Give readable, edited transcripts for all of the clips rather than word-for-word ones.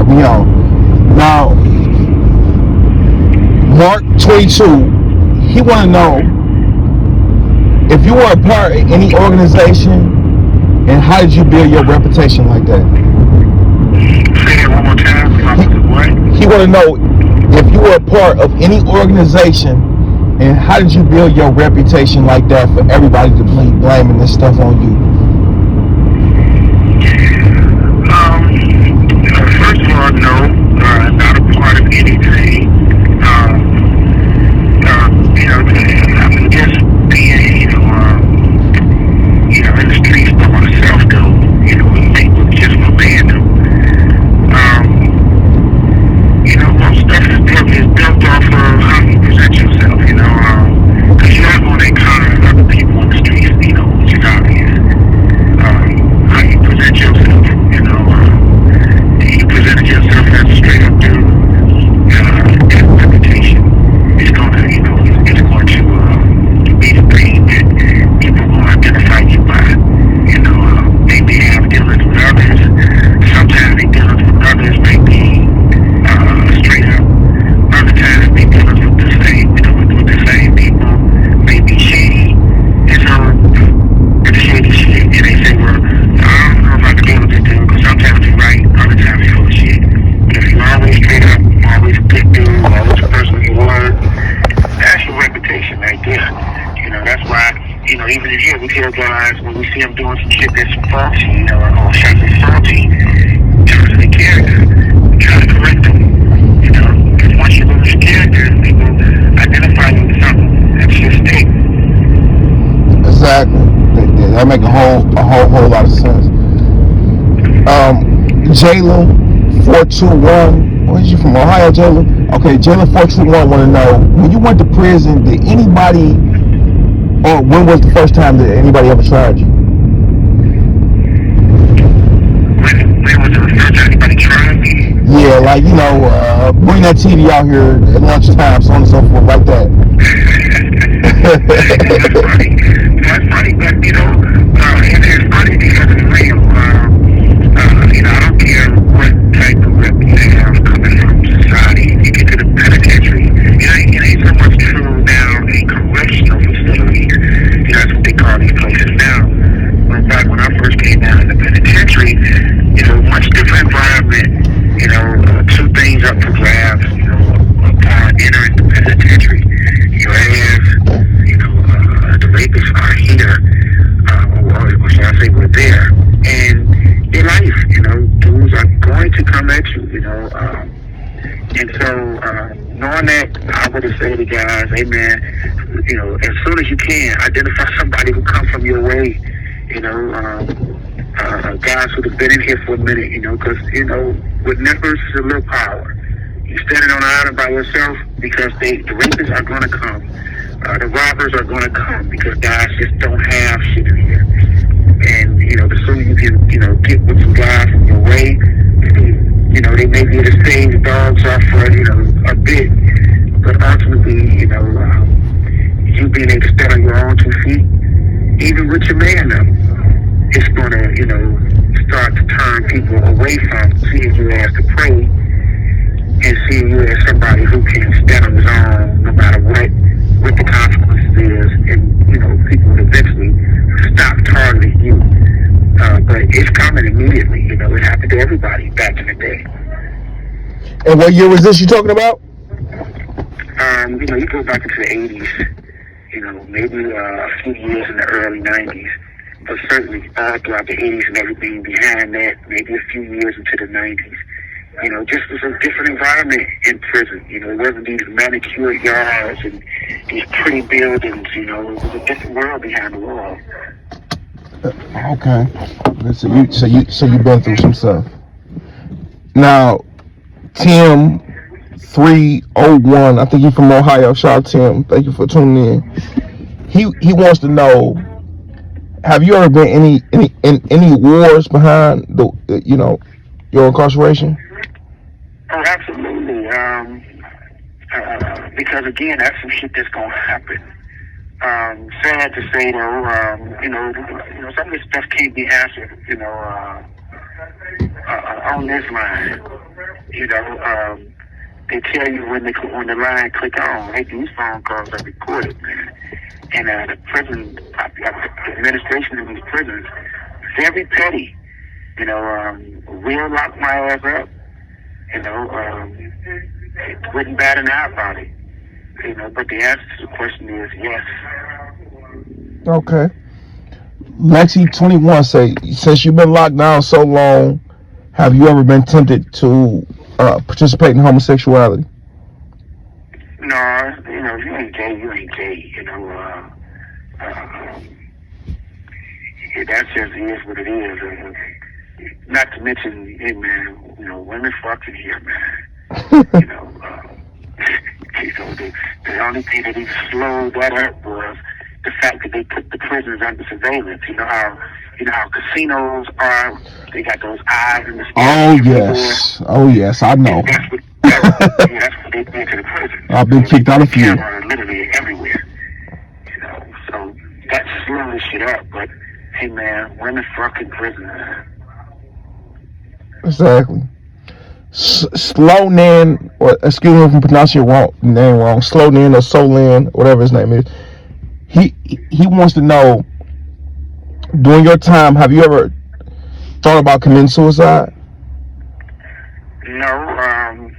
we on. Now, Mark 22, he want to know if you were a part of any organization, and how did you build your reputation like that? Say it one more time. What? He want to know if you were a part of any organization, and how did you build your reputation like that for everybody to be blaming this stuff on you? First of all, no, not a part of anything. Just being, in the streets by myself, though, with people just my man, though. Most stuff is built off of how you present yourself, because you're not going to encounter other people in the streets, which is obvious. How you present yourself, you presented yourself as a straight up dude, that reputation is going to, it's going to be the thing that people are going to identify you by. They may have dealings with others. Sometimes they dealings with others may be straight up. Other times they dealings with the same, with the same people, may be shady. And so, with the shady shit, and they say, well, I don't know if I can deal with this dude, because sometimes you're right, other times you're full of shit. But if you're always straight up, always a good dude, always a person you were, that's your reputation right there. That's why, even in here, we tell guys when we see them doing some shit that's faulty, or should I say faulty, in terms of the character, we try to correct them. Because once you lose your character, people identify you with something. That's your state. Exactly. That make a whole lot of sense. Jalen 421. Where's you from? Ohio, Jalen? Okay, Jalen 421 want to know, when you went to prison, did anybody, or when was the first time that anybody ever tried you? When was the first time anybody tried me? Yeah, like, bring that TV out here at lunchtime, so on and so forth, like that. That's funny, but it's funny because it's real. I don't care what type of rep you have coming from society. If you get to the penitentiary, it ain't so much true now in correctional facilities. That's what they call these places now. But back when I first came down in the penitentiary, much different environment. Two things up for grabs. Upon entering the penitentiary, your ass, the rapists are here, or should I say, we're there, and your life, dudes are going to come at you, and so knowing that, I would have said to guys, hey man, as soon as you can, identify somebody who comes from your way, guys who have been in here for a minute, because, with numbers is a little power. You're standing on the island by yourself because the rapists are going to come. The robbers are going to come because guys just don't have shit in here. And, the sooner you can, get with some guys from your way, they may be able to stave the dogs off for, a bit. But ultimately, you being able to stand on your own 2 feet, even with your man up, it's going to, start to turn people away from seeing you as the prey and seeing you as somebody who can stand on his own no matter what the consequences is, and people will eventually stop targeting you. But it's coming immediately. It happened to everybody back in the day. And what year was this you talking about? You go back into the 80s, maybe a few years in the early 90s, but certainly all throughout the 80s and everything behind that, maybe a few years into the 90s. Just as a different environment in prison. It wasn't these manicured yards and these pretty buildings. It was a different world behind the wall. Okay. So you've been through some stuff. Now, Tim 301, I think he's from Ohio. Shout out Tim. Thank you for tuning in. He wants to know, have you ever been any wars behind your incarceration? Oh, absolutely. Because again, that's some shit that's gonna happen. Sad to say though, some of this stuff can't be answered, on this line. they tell you when the line click on, hey, these phone calls are recorded, man. And the prison, the administration of these prisons, very petty. Will lock my ass up. It wouldn't bat an eye about it. But the answer to the question is yes. Okay. Lexi 21 say, since you've been locked down so long, have you ever been tempted to participate in homosexuality? No, if you ain't gay, you ain't gay. That just is what it is. Not to mention, hey man, women fucking here, man. The only thing that even slowed that up was the fact that they put the prisoners under surveillance. You know how casinos are. They got those eyes in the Oh yes, I know. That's what they did to the prison. I've been kicked out of few. Cameras literally everywhere. So that slowed the shit up. But hey man, women fucking prisoners. Exactly. Slownan, or excuse me if I'm pronouncing your name wrong. Slownan or Solan, whatever his name is. He wants to know, during your time, have you ever thought about committing suicide? No,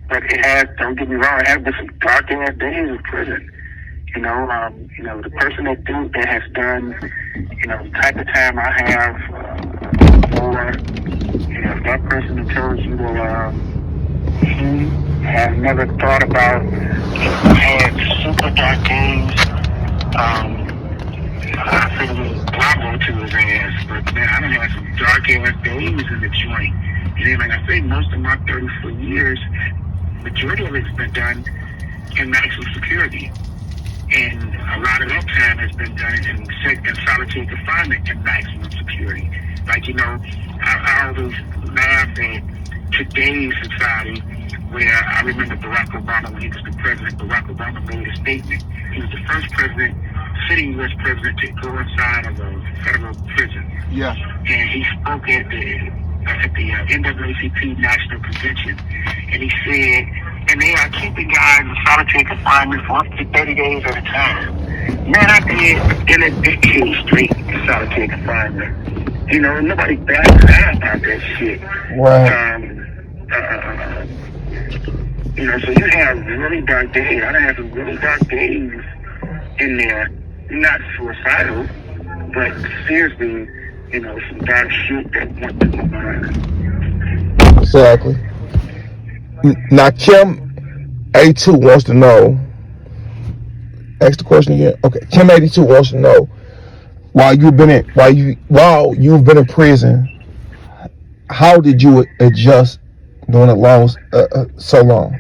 but it has. Don't get me wrong. It has been some dark ass days in prison. The person that has done, the type of time I have for, if that person that tells you that he has never thought about, had super dark days, I feel bravo to his ass. But man, I done had some dark ass days in the joint. And like I say, most of my 34 years, majority of it's been done in maximum security. And a lot of that time has been done in solitary confinement in maximum security. I always laugh at today's society where I remember Barack Obama, when he was the president, Barack Obama made a statement. He was the first sitting U.S. president to go inside of a federal prison. Yeah. And he spoke at the NAACP National Convention. And he said, and they are keeping guys in solitary confinement for up to 30 days at a time. Man, I did in a decade straight in solitary confinement. Nobody bats an eye about that shit. Wow. So you have really dark days. I done had some really dark days in there. Not suicidal, but seriously, some dark shit that went through my mind. Exactly. Now, Kim 82 wants to know. Ask the question again. Okay, Kim 82 wants to know, while you've been in prison, how did you adjust during so long?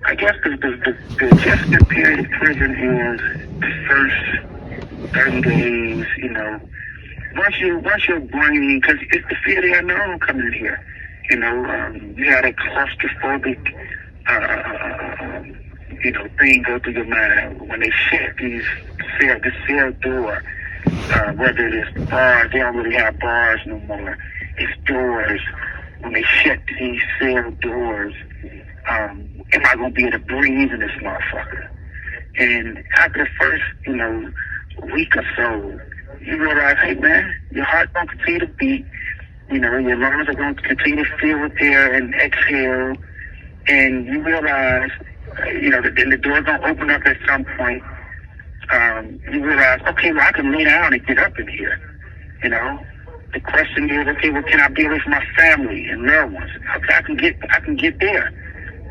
I guess the adjustment period of prison is the first 30 days. Once your brain, because it's the fear of the unknown coming in here. You had a claustrophobic, thing go through your mind when they shut the cell door. Whether it is bars, they don't really have bars no more. It's doors. When they shut these cell doors, am I gonna be able to breathe in this motherfucker? And after the first, week or so, you realize, hey man, your heart gonna continue to beat. Your lungs are gonna continue to fill with air and exhale, and you realize, then the door's gonna open up at some point. You realize, okay, well, I can lay down and get up in here. The question is, okay, well, can I be away from my family and loved ones? Okay, I can get there.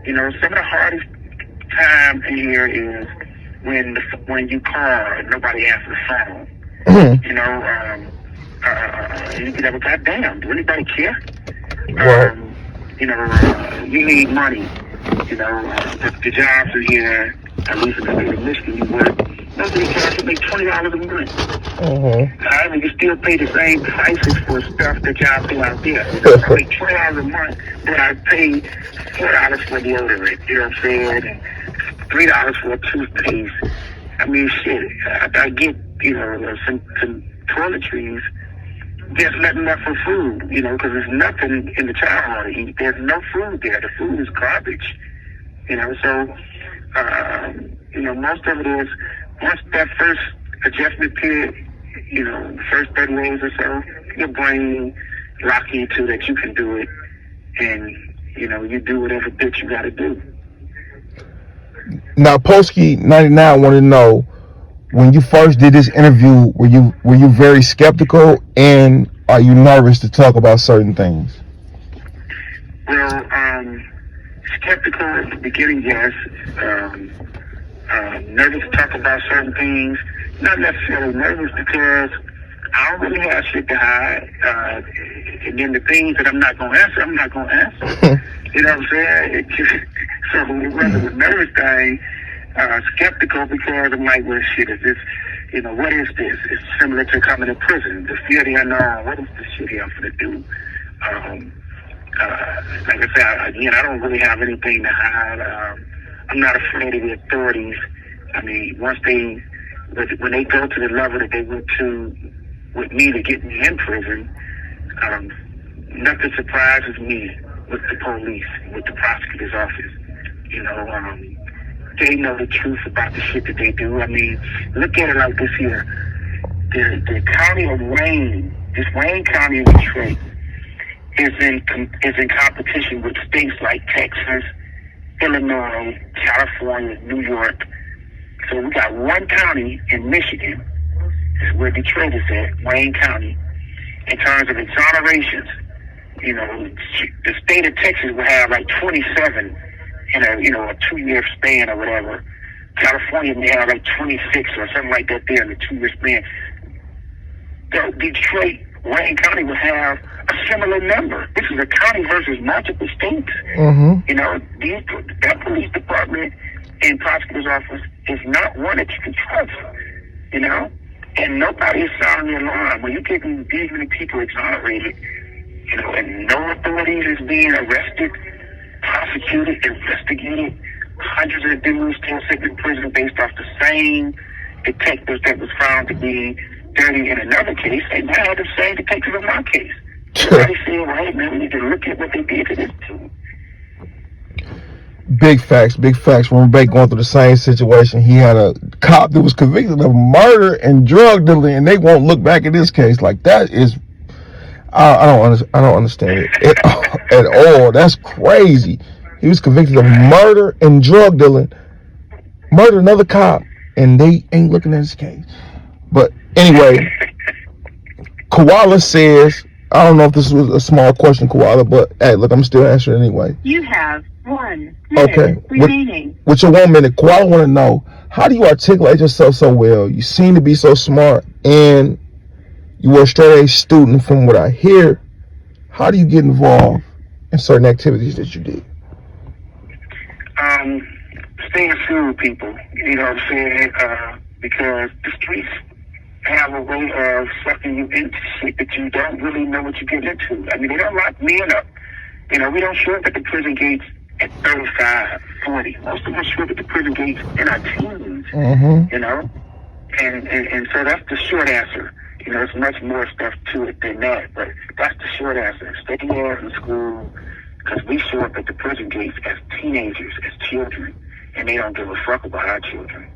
Some of the hardest time in here is when you call and nobody answers the phone. You get up, goddamn, do anybody care? You need money. The jobs in here, at least in the state of Michigan, you work. Nobody cares to make $20 a month. However, you still pay the same prices for stuff that y'all do out there. I make $20 a month, but I pay $4 for deodorant. You know what I'm saying? And $3 for a toothpaste. I mean, shit. I get some toiletries there's nothing left for food, because there's nothing in the child hall to eat. There's no food there. The food is garbage, So, most of it is, once that first adjustment period, first 30 days or so, your brain lock you to that you can do it, and, you do whatever bit you got to do. Now, Polsky 99 wanted to know, when you first did this interview, were you very skeptical, and are you nervous to talk about certain things? Well, skeptical at the beginning, yes. Nervous to talk about certain things. Not necessarily nervous because I don't really have shit to hide. And then the things that I'm not going to answer, I'm not going to answer. You know what I'm saying? So it wasn't a nervous thing. Skeptical because I'm like, well, shit, is this, what is this? It's similar to coming to prison. The fear of the unknown. What is this shit here I'm going to do? Like I said, again, I don't really have anything to hide. I'm not afraid of the authorities. I mean, when they go to the level that they went to with me to get me in prison, nothing surprises me with the police, with the prosecutor's office. They know the truth about the shit that they do. I mean, look at it like this here. The county of Wayne, this Wayne County in Detroit, is in competition with states like Texas, Illinois, California, New York. So we got one county in Michigan, is where Detroit is at, Wayne County. In terms of exonerations, the state of Texas will have like 27 in a 2-year span or whatever. California may have like 26 or something like that there in a 2-year span. Detroit, Wayne County will have a similar number. This is a county versus multiple states. Mm-hmm. That police department and prosecutor's office is not one that you can trust. And nobody is sounding the alarm. When you're getting these many people exonerated, and no authorities is being arrested, prosecuted, investigated, hundreds of dudes still sitting in prison based off the same detectives that was found to be dirty in another case. They now have the same detectives in my case. Somebody saying, well, hey, man, we need to look at what they did to this dude. Big facts. When Rebecca going through the same situation, he had a cop that was convicted of murder and drug dealing, and they won't look back at this case. Like, that is, I don't understand it at all. That's crazy. He was convicted of murder and drug dealing, murdered another cop, and they ain't looking at his case. But anyway, Koala says, I don't know if this was a small question, Koala, but hey, look, I'm still answering anyway. You have 1 minute remaining. With your 1 minute, Koala want to know, how do you articulate yourself so well? You seem to be so smart, and you were a straight A student from what I hear. How do you get involved in certain activities that you did? Staying true with people, you know what I'm saying? Because the streets have a way of sucking you into shit that you don't really know what you get into. I mean, they don't lock men up. We don't show up at the prison gates at 35, 40. Most of us show up at the prison gates in our teens, And so that's the short answer. There's much more stuff to it than that, but that's the short answer. Stay there in school, because we show up at the prison gates as teenagers, as children, and they don't give a fuck about our children.